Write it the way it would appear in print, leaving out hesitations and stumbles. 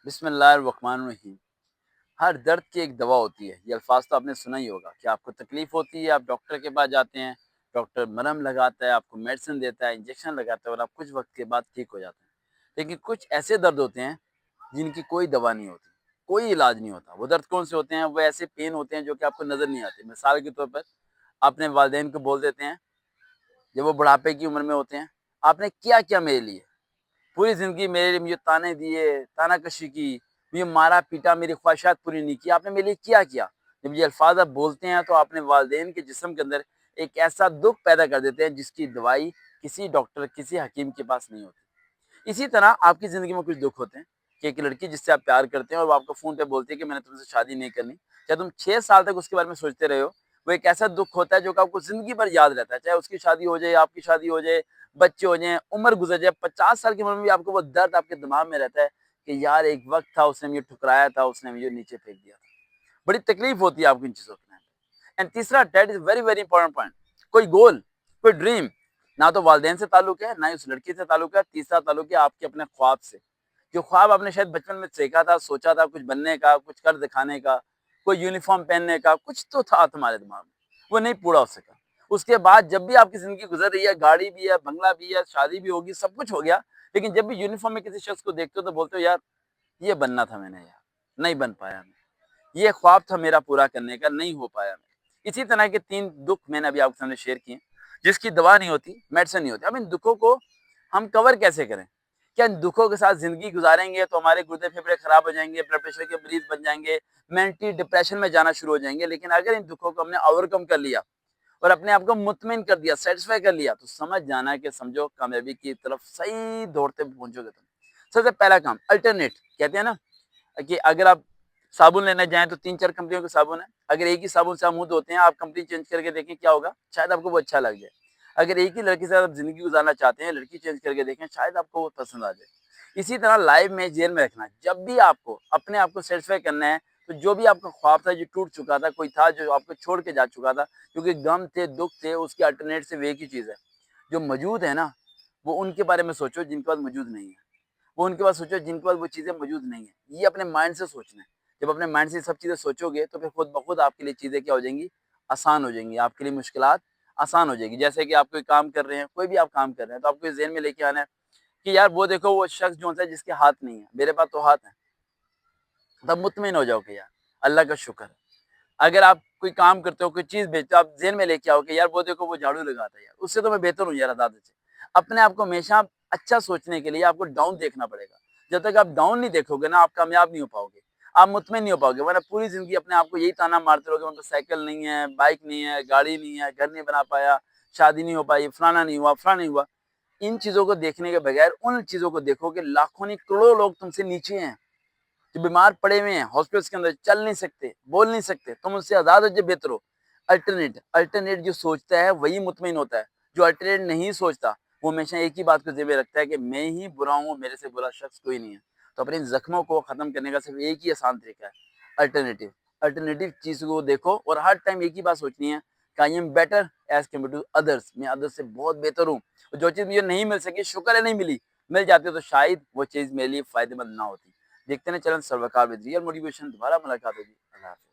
بسم اللہ الرحمن الرحیم۔ ہر درد کی ایک دوا ہوتی ہے، یہ الفاظ تو آپ نے سنا ہی ہوگا کہ آپ کو تکلیف ہوتی ہے، آپ ڈاکٹر کے پاس جاتے ہیں، ڈاکٹر مرہم لگاتا ہے، آپ کو میڈیسن دیتا ہے، انجیکشن لگاتا ہے اور آپ کچھ وقت کے بعد ٹھیک ہو جاتے ہیں۔ لیکن کچھ ایسے درد ہوتے ہیں جن کی کوئی دوا نہیں ہوتی، کوئی علاج نہیں ہوتا۔ وہ درد کون سے ہوتے ہیں؟ وہ ایسے پین ہوتے ہیں جو کہ آپ کو نظر نہیں آتے۔ مثال کے طور پر اپنے والدین کو بول دیتے ہیں جب وہ بڑھاپے کی عمر میں ہوتے ہیں، آپ نے کیا کیا میرے لیے، پوری زندگی میرے لیے مجھے تانے دیے، تانا کشی کی، مجھے مارا پیٹا، میری خواہشات پوری نہیں کی، آپ نے میرے لیے کیا کیا؟ جب یہ الفاظ آپ بولتے ہیں تو آپ نے والدین کے جسم کے اندر ایک ایسا دکھ پیدا کر دیتے ہیں جس کی دوائی کسی ڈاکٹر کسی حکیم کے پاس نہیں ہوتی۔ اسی طرح آپ کی زندگی میں کچھ دکھ ہوتے ہیں کہ ایک لڑکی جس سے آپ پیار کرتے ہیں اور وہ آپ کو فون پہ بولتی ہے کہ میں نے تم سے شادی نہیں کرنی، چاہے تم 6 سال تک اس کے بارے میں سوچتے رہے ہو، وہ ایک ایسا دکھ ہوتا ہے جو کہ آپ کو زندگی بھر یاد رہتا ہے، چاہے اس کی شادی ہو جائے، آپ کی شادی ہو جائے، بچے ہو جائیں، عمر گزر جائے، 50 سال کی عمر میں بھی آپ کو وہ درد آپ کے دماغ میں رہتا ہے کہ یار ایک وقت تھا اس نے مجھے ٹھکرایا تھا، اس نے مجھے نیچے پھینک دیا تھا۔ بڑی تکلیف ہوتی ہے آپ کو ان چیزوں کے۔ اینڈ تیسرا، that is very very important point, کوئی گول، کوئی ڈریم، نہ تو والدین سے تعلق ہے، نہ ہی اس لڑکی سے تعلق ہے، تیسرا تعلق ہے آپ کے اپنے خواب سے۔ جو خواب آپ نے شاید بچپن میں دیکھا تھا، سوچا تھا کچھ بننے کا، کچھ کر دکھانے کا، کوئی یونیفارم پہننے کا، کچھ تو تھا تمہارے دماغ میں، وہ نہیں پورا ہو سکا۔ اس کے بعد جب بھی آپ کی زندگی گزر رہی ہے، گاڑی بھی ہے، بنگلہ بھی ہے، شادی بھی ہوگی، سب کچھ ہو گیا، لیکن جب بھی یونیفارم میں کسی شخص کو دیکھتے ہو تو بولتے ہو یار یہ بننا تھا میں نے، یار نہیں بن پایا میں، یہ خواب تھا میرا پورا کرنے کا، نہیں ہو پایا میں۔ اسی طرح کے 3 دکھ میں نے ابھی آپ کے سامنے شیئر کیے جس کی دوا نہیں ہوتی، میڈیسن نہیں ہوتی۔ اب ان دکھوں کو ہم کور کیسے کریں؟ کیا ان دکھوں کے ساتھ زندگی گزاریں گے تو ہمارے گردے پھیپھڑے خراب ہو جائیں گے، بلڈ پریشر کے مریض بن جائیں گے، مینٹلی ڈپریشن میں جانا شروع ہو جائیں گے؟ لیکن اگر ان دکھوں کو ہم نے اوور کم کر لیا اور اپنے آپ کو مطمئن کر دیا، سیٹسفائی کر لیا، تو سمجھ جانا کہ سمجھو کامیابی کی طرف صحیح دوڑتے پہنچو گے تم۔ سب سے پہلا کام الٹرنیٹ، کہتے ہیں نا کہ اگر آپ صابن لینے جائیں تو 3 4 کمپنیوں کے صابن ہیں، اگر ایک ہی صابن سے آپ منہ دھوتے ہیں، آپ کمپنی چینج کر کے دیکھیں کیا ہوگا، شاید آپ کو وہ اچھا لگ جائے۔ اگر ایک ہی لڑکی سے آپ زندگی گزارنا چاہتے ہیں، لڑکی چینج کر کے دیکھیں، شاید آپ کو وہ پسند آ جائے۔ اسی طرح لائف میں ذہن میں رکھنا، جب بھی آپ کو اپنے آپ کو سیٹسفائی کرنا ہے تو جو بھی آپ کا خواب تھا جو ٹوٹ چکا تھا، کوئی تھا جو آپ کو چھوڑ کے جا چکا تھا، کیونکہ غم تھے، دکھ تھے، اس کے الٹرنیٹ سے ایک ہی چیز ہے جو موجود ہے نا، وہ ان کے بارے میں سوچو جن کے پاس موجود نہیں ہے، وہ ان کے پاس سوچو جن کے پاس وہ چیزیں موجود نہیں ہیں۔ یہ اپنے مائنڈ سے سوچنا ہے۔ جب اپنے مائنڈ سے یہ سب چیزیں سوچو گے تو پھر خود بخود آپ کے لیے چیزیں کیا ہو جائیں گی؟ آسان ہو جائیں گی، آپ کے لیے مشکلات آسان ہو جائے گی۔ جیسے کہ آپ کوئی کام کر رہے ہیں، کوئی بھی آپ کام کر رہے ہیں، تو آپ کو ذہن میں لے کے آنا ہے کہ یار وہ دیکھو وہ شخص جو ہوتا ہے جس کے ہاتھ نہیں ہے، میرے پاس تو ہاتھ ہے، تب مطمئن ہو جاؤ کہ یار اللہ کا شکر ہے۔ اگر آپ کوئی کام کرتے ہو، کوئی چیز بیچتے ہو، آپ ذہن میں لے کے آؤ کہ یار وہ دیکھو وہ جھاڑو لگاتا ہے، یار اس سے تو میں بہتر ہوں یار عادت سے۔ اپنے آپ کو ہمیشہ اچھا سوچنے کے لیے آپ کو ڈاؤن دیکھنا پڑے گا۔ جب تک آپ ڈاؤن نہیں دیکھو گے نا، آپ کامیاب نہیں ہو پاؤ گے، آپ مطمئن نہیں ہو پاؤ گے، ورنہ پوری زندگی اپنے آپ کو یہی تانا مارتے رہو گے، میرے پاس سائیکل نہیں ہے، بائک نہیں ہے، گاڑی نہیں ہے، گھر نہیں بنا پایا، شادی نہیں ہو پائی، فلانا نہیں ہوا، فلانا نہیں ہوا۔ ان چیزوں کو دیکھنے کے بغیر ان چیزوں کو دیکھو کہ لاکھوں نہیں کروڑوں لوگ تم سے نیچے ہیں، جو بیمار پڑے ہوئے ہیں ہاسپٹلس کے اندر، چل نہیں سکتے، بول نہیں سکتے، تم ان سے آزاد ہو جائے بہتر ہو۔ الٹرنیٹ جو سوچتا ہے وہی مطمئن ہوتا ہے، جو الٹرنیٹ نہیں سوچتا وہ ہمیشہ ایک ہی بات کو ذہن میں رکھتا ہے کہ میں ہی برا ہوں، میرے سے برا شخص کوئی نہیں ہے۔ تو اپنے ان زخموں کو ختم کرنے کا صرف ایک ہی آسان طریقہ ہے، الٹرنیٹو چیز کو دیکھو اور ہر ٹائم ایک ہی بات سوچنی ہے کہ I am better as compare to others, میں ادرس سے بہت بہتر ہوں، اور جو چیز مجھے نہیں مل سکی شکر ہے نہیں ملی، مل جاتی تو شاید وہ چیز میرے لیے فائدہ مند نہ ہوتی۔ دیکھتے ہیں چلیں سروکار ود ریئل موٹیویشن، دوبارہ ملاقات ہوگی۔ اللہ حافظ۔